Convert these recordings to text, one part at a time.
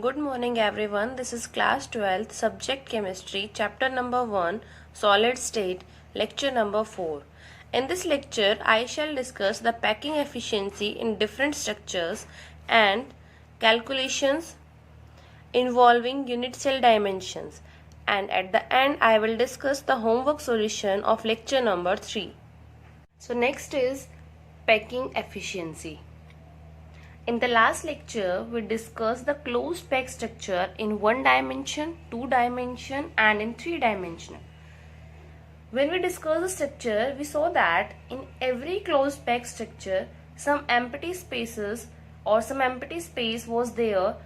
Good morning everyone. This is class 12th subject chemistry chapter number 1 solid state lecture number 4. In this lecture I shall discuss the packing efficiency in different structures and calculations involving unit cell dimensions, and at the end I will discuss the homework solution of lecture number 3. So next is packing efficiency. In the last lecture, we discussed the closed pack structure in 1 dimension, 2 dimension and in 3 dimension. When we discussed the structure, we saw that in every closed pack structure, some empty spaces or some empty space was there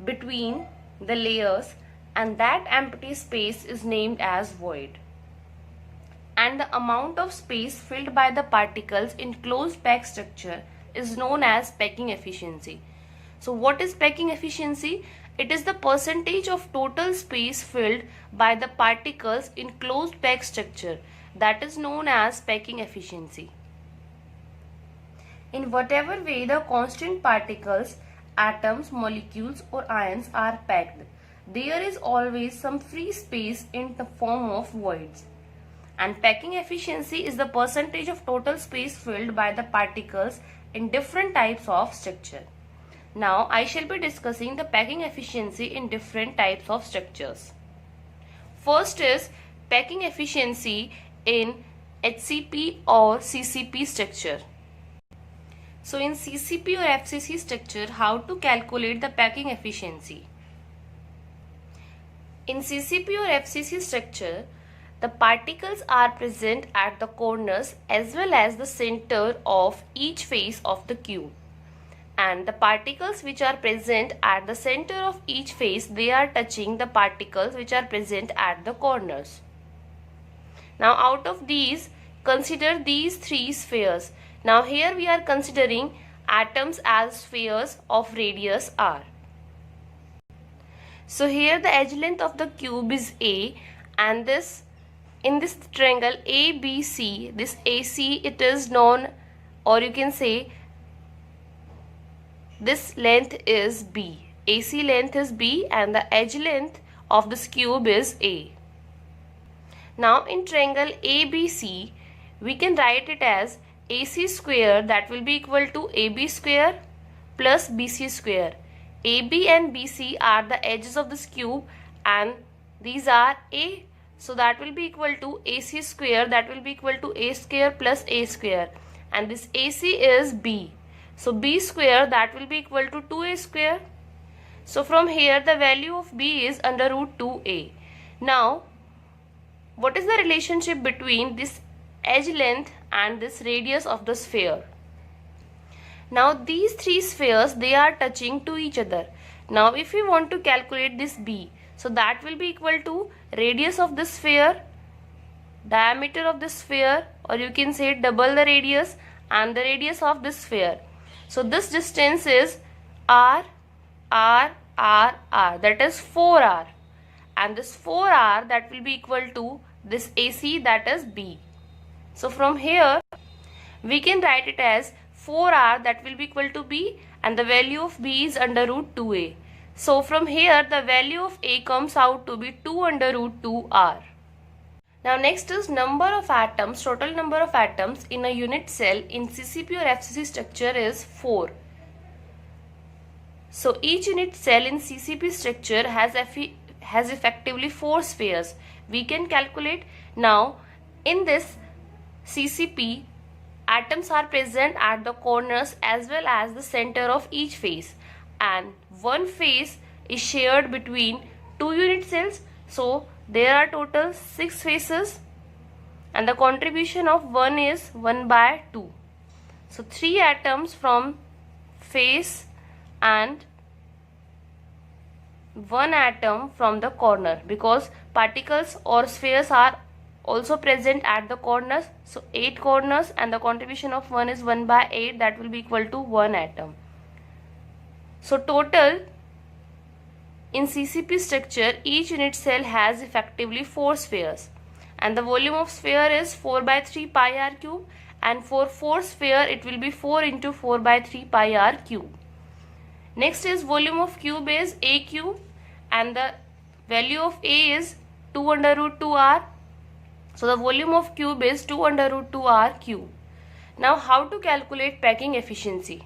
between the layers, and that empty space is named as void. And the amount of space filled by the particles in closed pack structure is known as packing efficiency. So what is packing efficiency? It is the percentage of total space filled by the particles in closed pack structure, that is known as packing efficiency. In whatever way the constant particles, atoms, molecules or ions are packed, there is always some free space in the form of voids. And packing efficiency is the percentage of total space filled by the particles in different types of structure. Now I shall be discussing the packing efficiency in different types of structures. First is packing efficiency in HCP or CCP structure. So in CCP or FCC structure, how to calculate the packing efficiency? In CCP or FCC structure, the particles are present at the corners as well as the center of each face of the cube. And the particles which are present at the center of each face, they are touching the particles which are present at the corners. Now out of these, consider these 3 spheres. Now here we are considering atoms as spheres of radius r. So here the edge length of the cube is A, and in this triangle ABC, this AC, it is known, or you can say this length is B. AC length is B and the edge length of this cube is A. Now in triangle ABC, we can write it as AC square, that will be equal to AB square plus BC square. AB and BC are the edges of this cube and these are A. So that will be equal to AC square, that will be equal to A square plus A square, and this AC is B. So B square, that will be equal to 2A square. So from here the value of B is under root 2A. Now what is the relationship between this edge length and this radius of the sphere? Now these 3 spheres, they are touching to each other. Now if we want to calculate this B, so that will be equal to radius of the sphere, diameter of the sphere, or you can say double the radius, and the radius of this sphere. So this distance is r, r, r, r, that is 4r, and this 4r, that will be equal to this AC, that is B. So from here we can write it as 4r, that will be equal to B, and the value of B is under root 2A. So from here the value of A comes out to be 2 under root 2r. Now next is number of atoms, total number of atoms in a unit cell in CCP or FCC structure is 4. So each unit cell in CCP structure has effectively 4 spheres. We can calculate. Now in this CCP, atoms are present at the corners as well as the center of each face, and one face is shared between 2 unit cells. So there are total 6 faces and the contribution of 1 is 1 by 2. So 3 atoms from face and 1 atom from the corner, because particles or spheres are also present at the corners. So 8 corners and the contribution of 1 is 1 by 8, that will be equal to 1 atom. So total in CCP structure, each unit cell has effectively 4 spheres, and the volume of sphere is 4 by 3 pi r cube, and for 4 sphere it will be 4 into 4 by 3 pi r cube. Next is volume of cube is A cube, and the value of A is 2 under root 2 r. So the volume of cube is 2 under root 2 r cube. Now how to calculate packing efficiency?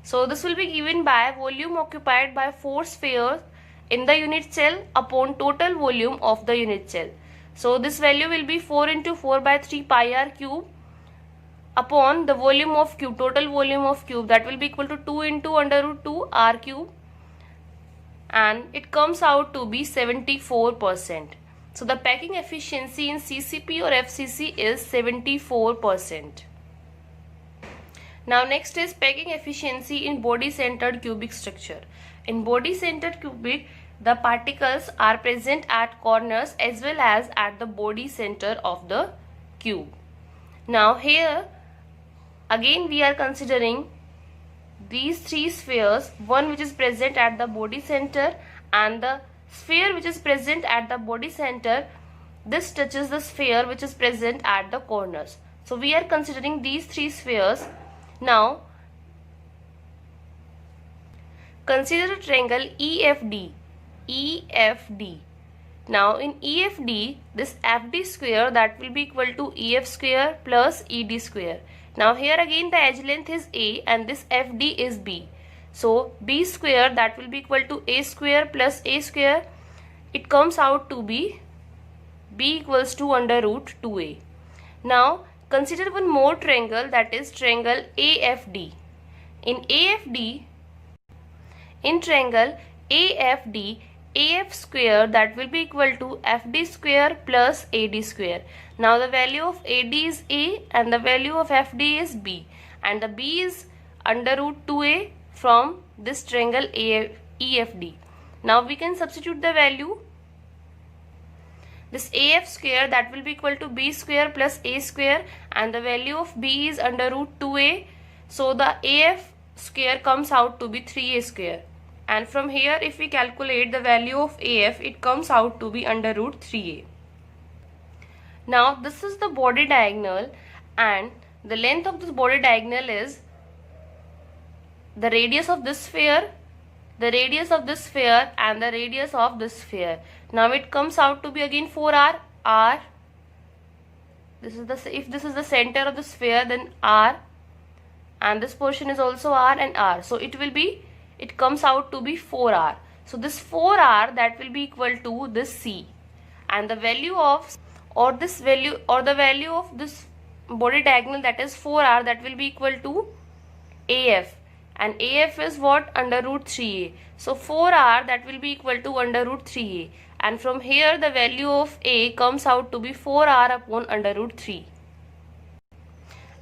So this will be given by volume occupied by 4 spheres in the unit cell upon total volume of the unit cell. So this value will be 4 into 4 by 3 pi r cube upon the volume of cube, total volume of cube, that will be equal to 2 into under root 2 r cube, and it comes out to be 74%. So the packing efficiency in CCP or FCC is 74%. Now next is packing efficiency in body centered cubic structure. In body centered cubic, the particles are present at corners as well as at the body center of the cube. Now here again we are considering these 3 spheres, one which is present at the body center and the sphere which is present at the body center, this touches the sphere which is present at the corners. So we are considering these 3 spheres. Now consider a triangle EFD. EFD. Now in EFD, this FD square, that will be equal to EF square plus ED square. Now here again the edge length is A and this FD is B. So B square, that will be equal to A square plus A square. It comes out to be B equals to under root 2A. Now consider one more triangle, that is triangle AFD. In triangle AFD, AF square, that will be equal to FD square plus AD square. Now the value of AD is A and the value of FD is B, and the B is under root 2A from this triangle EFD. Now we can substitute the value. This AF square, that will be equal to B square plus A square, and the value of B is under root 2A. So the AF square comes out to be 3A square. And from here if we calculate the value of AF, it comes out to be under root 3A. Now this is the body diagonal, and the length of this body diagonal is the radius of this sphere, the radius of this sphere, and the radius of this sphere. Now it comes out to be again 4r. R, this is the, if this is the center of the sphere, then R, and this portion is also R and R. So it will be, it comes out to be 4r. So this 4r, that will be equal to this C, and the value of the value of this body diagonal, that is 4r, that will be equal to AF, and AF is what? Under root 3A. So 4r, that will be equal to under root 3A, and from here the value of A comes out to be 4r upon under root 3.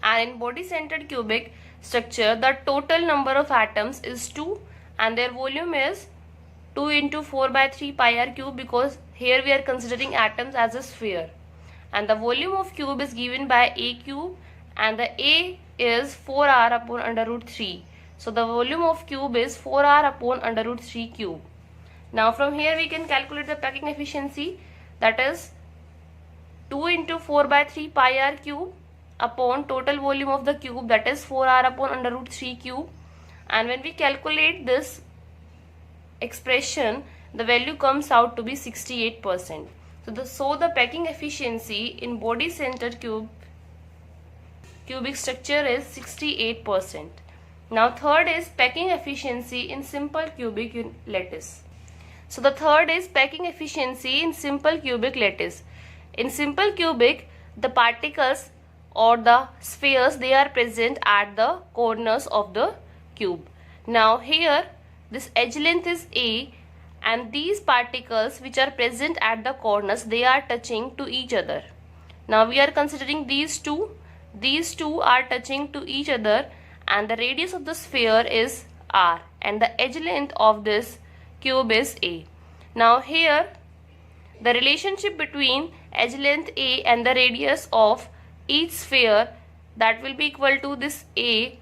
And in body centered cubic structure, the total number of atoms is 2 and their volume is 2 into 4 by 3 pi r cube, because here we are considering atoms as a sphere. And the volume of cube is given by A cube, and the A is 4r upon under root 3. So the volume of cube is 4r upon under root 3 cube. Now from here we can calculate the packing efficiency, that is 2 into 4 by 3 pi r cube upon total volume of the cube, that is 4r upon under root 3 cube. And when we calculate this expression, the value comes out to be 68%. So the packing efficiency in body centered cubic structure is 68%. Now third is packing efficiency in simple cubic lattice. So the third is packing efficiency in simple cubic lattice. In simple cubic, the particles or the spheres, they are present at the corners of the cube. Now here this edge length is A, and these particles which are present at the corners, they are touching to each other. Now we are considering these two are touching to each other, and the radius of the sphere is R, and the edge length of this cube is A. Now here the relationship between edge length A and the radius of each sphere, that will be equal to this A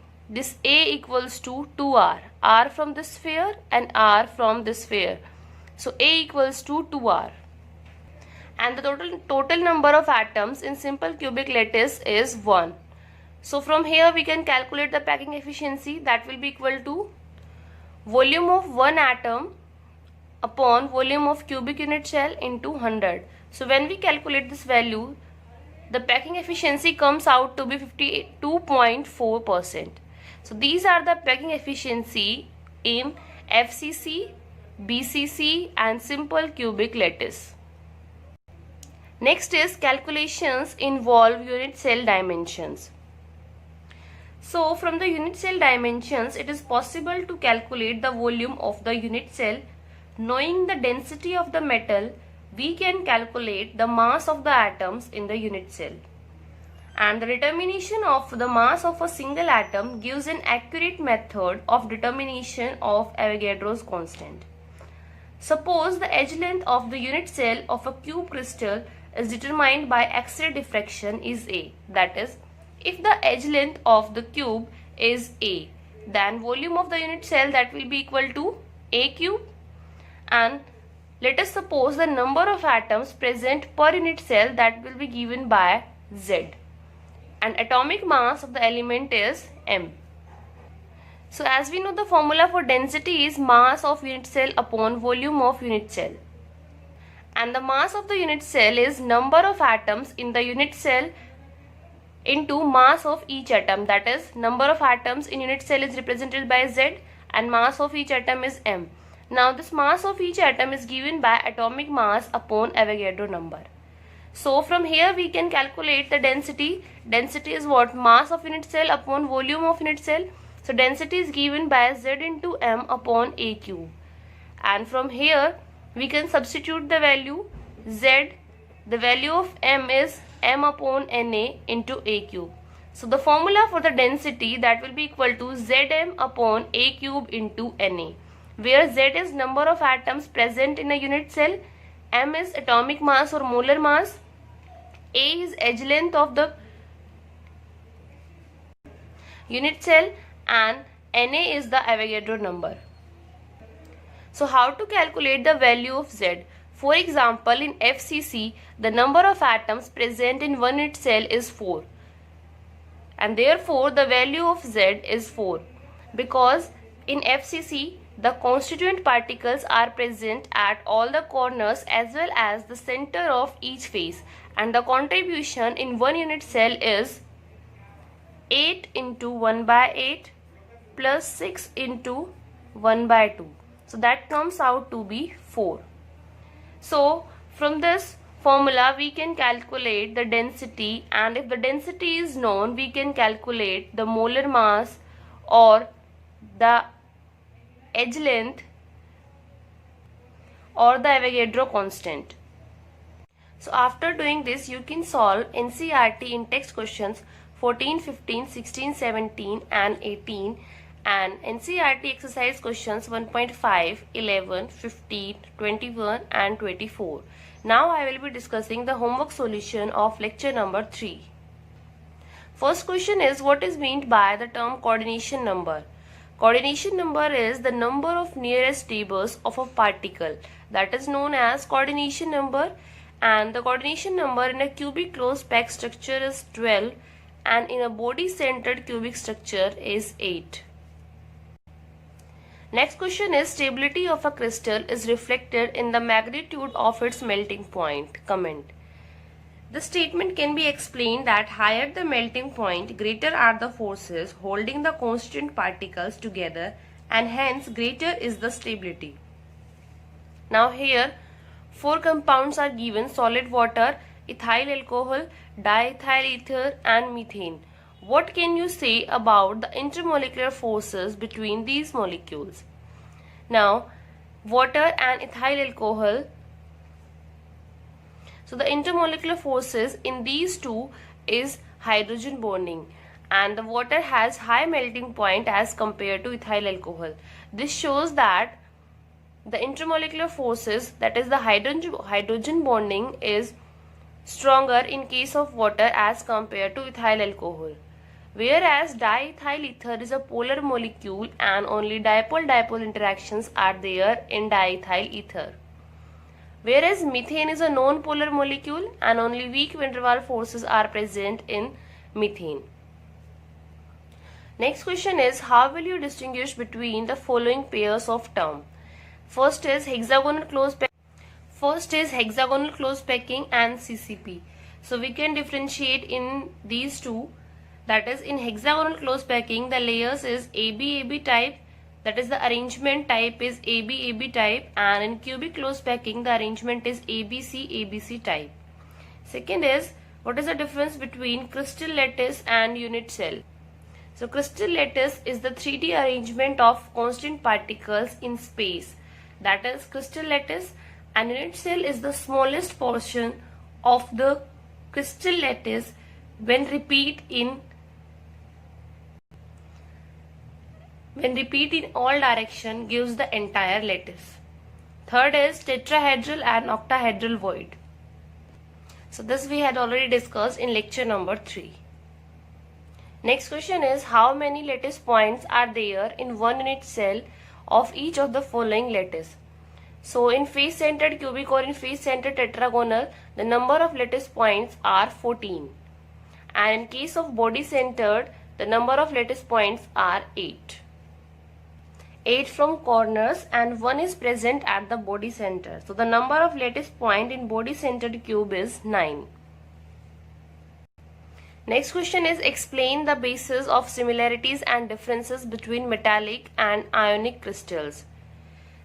equals to 2R, R from this sphere and R from this sphere. So A equals to 2R. And the total number of atoms in simple cubic lattice is 1. So from here we can calculate the packing efficiency, that will be equal to volume of one atom upon volume of cubic unit cell into 100. So when we calculate this value, the packing efficiency comes out to be 52.4%. So these are the packing efficiency in FCC, BCC and simple cubic lattice. Next is calculations involve unit cell dimensions. So from the unit cell dimensions, it is possible to calculate the volume of the unit cell. Knowing the density of the metal, we can calculate the mass of the atoms in the unit cell. And the determination of the mass of a single atom gives an accurate method of determination of Avogadro's constant. Suppose the edge length of the unit cell of a cube crystal is determined by X-ray diffraction is A. That is, if the edge length of the cube is A, then volume of the unit cell, that will be equal to A cube. And let us suppose the number of atoms present per unit cell, that will be given by Z. And atomic mass of the element is M. So as we know, the formula for density is mass of unit cell upon volume of unit cell. And the mass of the unit cell is number of atoms in the unit cell into mass of each atom. That is, number of atoms in unit cell is represented by Z and mass of each atom is M. Now this mass of each atom is given by atomic mass upon Avogadro number. So from here we can calculate the density. Density is what? Mass of unit cell upon volume of unit cell. So density is given by Z into M upon A cube. And from here we can substitute the value Z. The value of M is M upon Na into A cube. So the formula for the density, that will be equal to Zm upon A cube into Na, where Z is number of atoms present in a unit cell, M is atomic mass or molar mass, A is edge length of the unit cell, and Na is the Avogadro number. So how to calculate the value of Z? For example, in FCC, the number of atoms present in one unit cell is 4. And therefore, the value of Z is 4. Because in FCC, the constituent particles are present at all the corners as well as the center of each face. And the contribution in one unit cell is 8 into 1 by 8 plus 6 into 1 by 2. So that comes out to be 4. So from this formula we can calculate the density, and if the density is known, we can calculate the molar mass or the edge length or the Avogadro constant. So after doing this, you can solve NCERT in text questions 14, 15, 16, 17 and 18 and NCERT exercise questions 1.5, 11, 15, 21 and 24. Now I will be discussing the homework solution of lecture number 3. First question is, what is meant by the term coordination number? Coordination number is the number of nearest neighbors of a particle, that is known as coordination number, and the coordination number in a cubic closed packed structure is 12 and in a body centered cubic structure is 8. Next question is, stability of a crystal is reflected in the magnitude of its melting point. Comment. The statement can be explained that higher the melting point, greater are the forces holding the constituent particles together and hence greater is the stability. Now here 4 compounds are given: solid water, ethyl alcohol, diethyl ether and methane. What can you say about the intermolecular forces between these molecules? Now, water and ethyl alcohol. So the intermolecular forces in these two is hydrogen bonding, and the water has high melting point as compared to ethyl alcohol. This shows that the intermolecular forces, that is the hydrogen bonding, is stronger in case of water as compared to ethyl alcohol. Whereas diethyl ether is a polar molecule and only dipole-dipole interactions are there in diethyl ether. Whereas methane is a non-polar molecule and only weak van der Waals forces are present in methane. Next question is, how will you distinguish between the following pairs of term? First is hexagonal close packing and CCP. So we can differentiate in these two. That is, in hexagonal close packing, the layers is AB type, that is the arrangement type is AB type, and in cubic close packing the arrangement is ABC type. Second is, what is the difference between crystal lattice and unit cell? So crystal lattice is the 3D arrangement of constant particles in space, that is crystal lattice, and unit cell is the smallest portion of the crystal lattice when repeat in all direction gives the entire lattice. Third is tetrahedral and octahedral void. So this we had already discussed in lecture number 3. Next question is, how many lattice points are there in one unit cell of each of the following lattice? So in face centered cubic or in face centered tetragonal, the number of lattice points are 14. And in case of body centered, the number of lattice points are 8. 8 from corners and 1 is present at the body center. So the number of lattice point in body centered cube is 9. Next question is, explain the basis of similarities and differences between metallic and ionic crystals.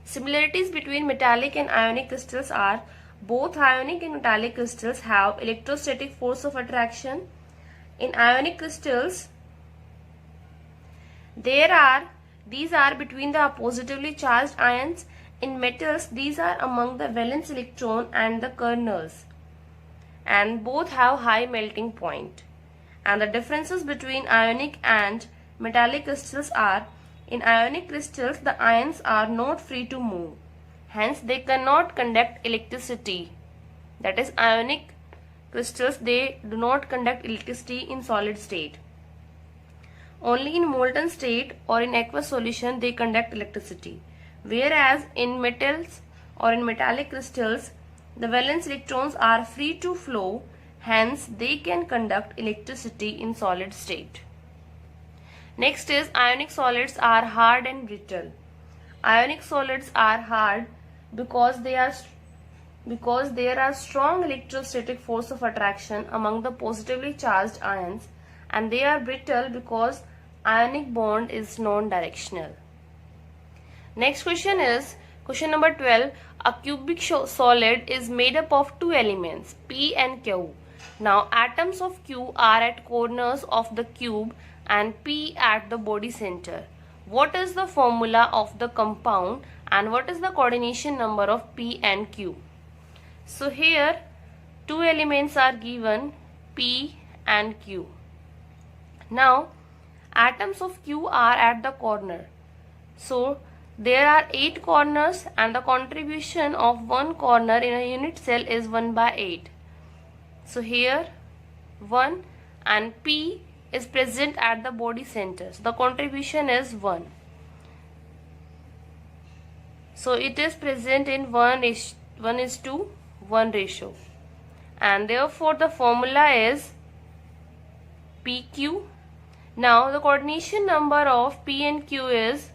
Similarities between metallic and ionic crystals are, both ionic and metallic crystals have electrostatic force of attraction. In ionic crystals, these are between the positively charged ions. In metals, these are among the valence electron and the kernels, and both have high melting point. And the differences between ionic and metallic crystals are, in ionic crystals the ions are not free to move, hence they cannot conduct electricity. That is, ionic crystals, they do not conduct electricity in solid state. Only in molten state or in aqueous solution they conduct electricity. Whereas in metals or in metallic crystals, the valence electrons are free to flow, hence they can conduct electricity in solid state. Next is, ionic solids are hard and brittle. Ionic solids are hard because there are strong electrostatic force of attraction among the positively charged ions, and they are brittle because ionic bond is non-directional. Next question is question number 12. A cubic solid is made up of two elements, P and Q. Now atoms of Q are at corners of the cube and P at the body center. What is the formula of the compound and what is the coordination number of P and Q? So here two elements are given, P and Q. Now atoms of Q are at the corner. So there are 8 corners and the contribution of one corner in a unit cell is 1/8. So here 1 and P is present at the body center. So the contribution is 1. So it is present in 1:1 ratio. And therefore the formula is PQ. Now the coordination number of P and Q is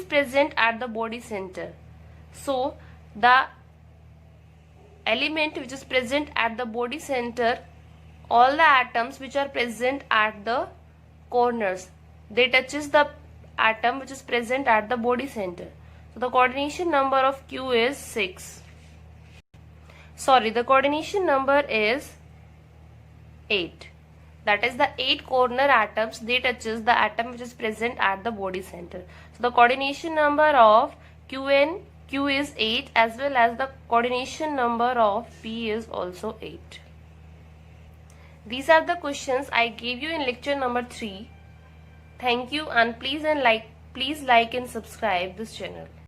present at the body center. So the element which is present at the body center, all the atoms which are present at the corners, they touches the atom which is present at the body center. So the coordination number of Q is 6. Sorry, the coordination number is 8. That is, the 8 corner atoms, they touches the atom which is present at the body center. So the coordination number of Q is 8, as well as the coordination number of P is also 8. These are the questions I gave you in lecture number 3. Thank you, and please like and subscribe this channel.